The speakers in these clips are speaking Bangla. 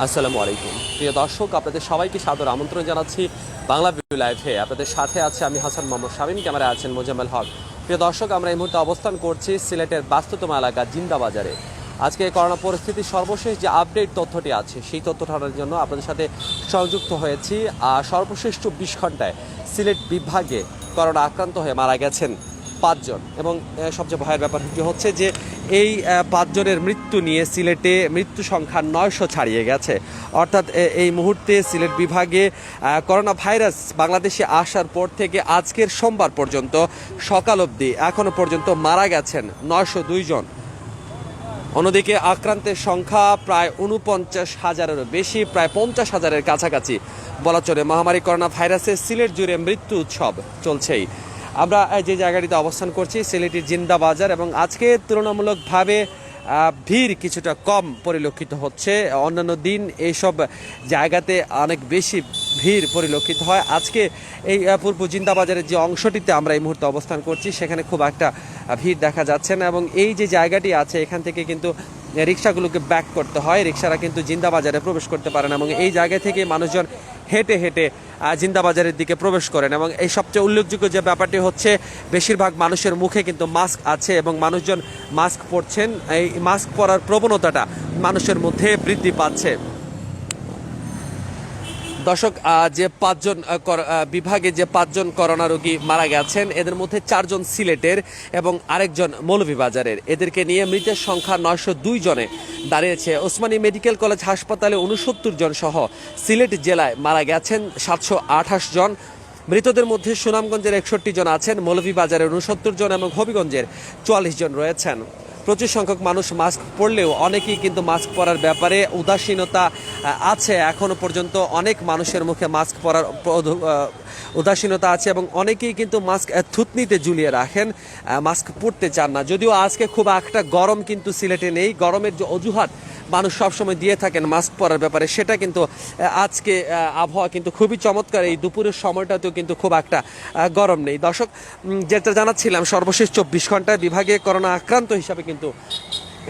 আসসালামু আলাইকুম প্রিয় দর্শক, আপনাদের সবাইকে সাদর আমন্ত্রণ জানাচ্ছি বাংলা ভিউ লাইভে। আপনাদের সাথে আছে আমি হাসান মোহাম্মদ শামীম, ক্যামেরায় আছেন মোজাম্মেল হক। প্রিয় দর্শক, আমরা এই মুহূর্তে অবস্থান করছি সিলেটের ব্যস্ততম এলাকা জিন্দাবাজারে। আজকে করোনা পরিস্থিতির সর্বশেষ যে আপডেট তথ্যটি আছে সেই তথ্যটার জন্য আপনাদের সাথে সংযুক্ত হয়েছি। সর্বশেষ 24 ঘন্টায় সিলেট বিভাগে করোনা আক্রান্ত হয়ে মারা গেছেন 5 জন, এবং সবচেয়ে ভয়ের ব্যাপারটি হচ্ছে যে এই 5 জনের মৃত্যু নিয়ে সিলেটে মৃত্যু সংখ্যা 900 ছাড়িয়ে গেছে। অর্থাৎ এই মুহূর্তে সিলেট বিভাগে করোনা ভাইরাস বাংলাদেশে আসার পর থেকে আজকের সোমবার পর্যন্ত সকাল অবধি এখনও পর্যন্ত মারা গেছেন 902 জন। অন্যদিকে আক্রান্তের সংখ্যা প্রায় 49,000-এরও বেশি, প্রায় 50,000-এর কাছাকাছি বলা চলে। মহামারী করোনা ভাইরাসে সিলেট জুড়ে মৃত্যু উৎসব চলছেই। আমরা যে জায়গাটিতে অবস্থান করছি সিলেটের জিন্দাবাজার, এবং আজকে তুলনামূলকভাবে ভিড় কিছুটা কম পরিলক্ষিত হচ্ছে। অন্যান্য দিন এইসব জায়গাতে অনেক বেশি ভিড় পরিলক্ষিত হয়। আজকে এই পূর্ব জিন্দাবাজারের যে অংশটিতে আমরা এই মুহূর্তে অবস্থান করছি সেখানে খুব একটা ভিড় দেখা যাচ্ছে না, এবং এই যে জায়গাটি আছে এখান থেকে কিন্তু রিক্সাগুলোকে ব্যাক করতে হয়। রিক্সারা কিন্তু জিন্দাবাজারে প্রবেশ করতে পারে না, এবং এই জায়গা থেকে মানুষজন হেঁটে হেঁটে জিন্দাবাজারের দিকে প্রবেশ করেন। এবং এই সবচেয়ে উল্লেখযোগ্য যে ব্যাপারটি হচ্ছে বেশিরভাগ মানুষের মুখে কিন্তু মাস্ক আছে, এবং মানুষজন মাস্ক পরছেন। এই মাস্ক পরার প্রবণতাটা মানুষের মধ্যে বৃদ্ধি পাচ্ছে। দর্শক, যে 5 জন বিভাগে যে 5 জন করোনা রোগী মারা গেছেন এদের মধ্যে 4 জন সিলেটের এবং আরেকজন মৌলভীবাজারের। এদেরকে নিয়ে মৃতের সংখ্যা 902 জনে দাঁড়িয়েছে। ওসমানী মেডিকেল কলেজ হাসপাতালে 69 জন সহ সিলেট জেলায় মারা গেছেন 728 জন। মৃতদের মধ্যে সুনামগঞ্জের 61 জন আছেন, মৌলভীবাজারের 69 জন এবং হবিগঞ্জের 44 জন রয়েছেন। প্রচুর সংখ্যক মানুষ মাস্ক পরলেও অনেকেই কিন্তু মাস্ক পরার ব্যাপারে উদাসীনতা আছে। এখনও পর্যন্ত অনেক মানুষের মুখে মাস্ক পরার উদাসীনতা আছে, এবং অনেকেই কিন্তু মাস্ক থুতনিতে ঝুলিয়ে রাখেন, মাস্ক পরতে চান না। যদিও আজকে খুব একটা গরম কিন্তু সিলেটে নেই। গরমের যে অজুহাত মানুষ সবসময় দিয়ে থাকেন মাস্ক পরার ব্যাপারে, সেটা কিন্তু আজকে আবহাওয়া কিন্তু খুবই চমৎকার। এই দুপুরের সময়টাতেও কিন্তু খুব একটা গরম নেই। দর্শক, যেটা জানাচ্ছিলাম, সর্বশেষ 24 ঘন্টায় বিভাগে করোনা আক্রান্ত হিসাবে কিন্তু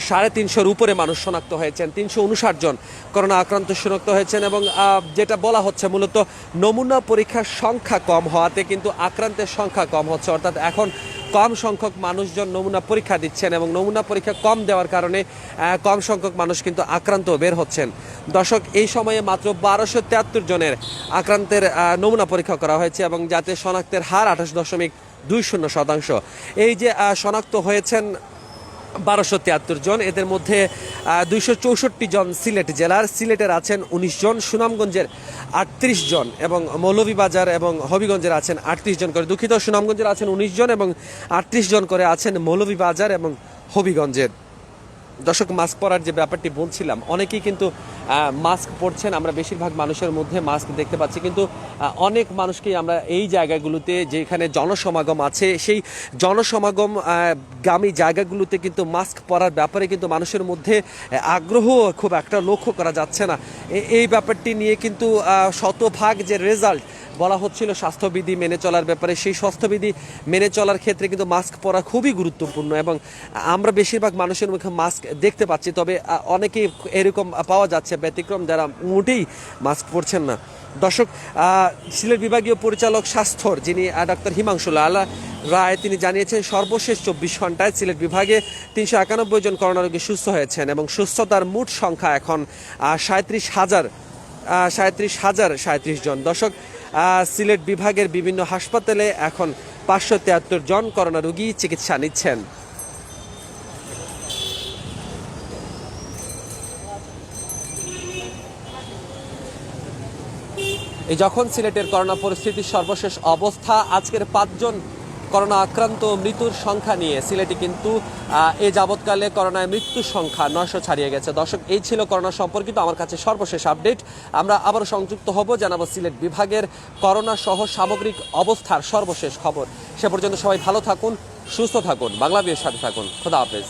350-এর উপরে মানুষ শনাক্ত হয়েছেন। 359 জন করোনা আক্রান্ত শনাক্ত হয়েছেন, এবং যেটা বলা হচ্ছে মূলত নমুনা পরীক্ষার সংখ্যা কম হওয়াতে কিন্তু আক্রান্তের সংখ্যা কম হচ্ছে। অর্থাৎ এখন কম সংখ্যক মানুষজন নমুনা পরীক্ষা দিচ্ছেন, এবং নমুনা পরীক্ষা কম দেওয়ার কারণে কম সংখ্যক মানুষ কিন্তু আক্রান্ত বের হচ্ছেন। দর্শক, এই সময়ে মাত্র 1273 জনের আক্রান্তের নমুনা পরীক্ষা করা হয়েছে, এবং যাতে শনাক্তের হার 28.20%। এই যে শনাক্ত হয়েছেন 1273 জন, এদের মধ্যে 264 জন সিলেট জেলার। সিলেটের আছেন 19 জন, সুনামগঞ্জের 38 জন, এবং মৌলভীবাজার এবং হবিগঞ্জের আছেন 38 জন করে। দুঃখিত, সুনামগঞ্জের আছেন 19 জন এবং 38 জন করে আছেন মৌলভীবাজার এবং হবিগঞ্জের। দর্শক, মাস্ক পরার যে ব্যাপারটি বলছিলাম, অনেকেই কিন্তু মাস্ক পরছেন। আমরা বেশিরভাগ মানুষের মধ্যে মাস্ক দেখতে পাচ্ছি, কিন্তু অনেক মানুষকেই আমরা এই জায়গাগুলোতে যেখানে জনসমাগম আছে সেই জনসমাগম গামী জায়গাগুলোতে কিন্তু মাস্ক পরার ব্যাপারে কিন্তু মানুষের মধ্যে আগ্রহ খুব একটা লক্ষ্য করা যাচ্ছে না। এই ব্যাপারটি নিয়ে কিন্তু শতভাগ যে রেজাল্ট বলা হচ্ছিল স্বাস্থ্যবিধি মেনে চলার ব্যাপারে, সেই স্বাস্থ্যবিধি মেনে চলার ক্ষেত্রে কিন্তু মাস্ক পরা খুবই গুরুত্বপূর্ণ, এবং আমরা বেশিরভাগ মানুষের মুখে মাস্ক দেখতে পাচ্ছি। তবে অনেকেই এরকম পাওয়া যাচ্ছে ব্যতিক্রম, যারা মোটেই মাস্ক পরছেন না। দর্শক, সিলেট বিভাগীয় পরিচালক স্বাস্থ্যর যিনি ডাক্তার হিমাংশু লাল রায়, তিনি জানিয়েছেন সর্বশেষ 24 ঘন্টায় সিলেট বিভাগে 391 জন করোনা রোগী সুস্থ হয়েছেন, এবং সুস্থতার মোট সংখ্যা এখন 37,037 জন। দর্শক, সিলেট বিভাগের বিভিন্ন হাসপাতালে এখন 573 জন করোনা রোগী চিকিৎসা নিচ্ছেন। এই যখন সিলেটের করোনা পরিস্থিতির সর্বশেষ অবস্থা, আজকের 5 জন করোনা আক্রান্ত মৃত্যুর সংখ্যা নিয়ে সিলেটে কিন্তু এ যাবৎকালে করোনায় মৃত্যুর সংখ্যা 900 ছাড়িয়ে গেছে। দর্শক, এই ছিল করোনা সম্পর্কিত আমার কাছে সর্বশেষ আপডেট। আমরা আবারও সংযুক্ত হব, জানাবো সিলেট বিভাগের করোনা সহ সামগ্রিক অবস্থার সর্বশেষ খবর। সে পর্যন্ত সবাই ভালো থাকুন, সুস্থ থাকুন, বাংলা ভিউর সাথে থাকুন। খোদা হাফেজ।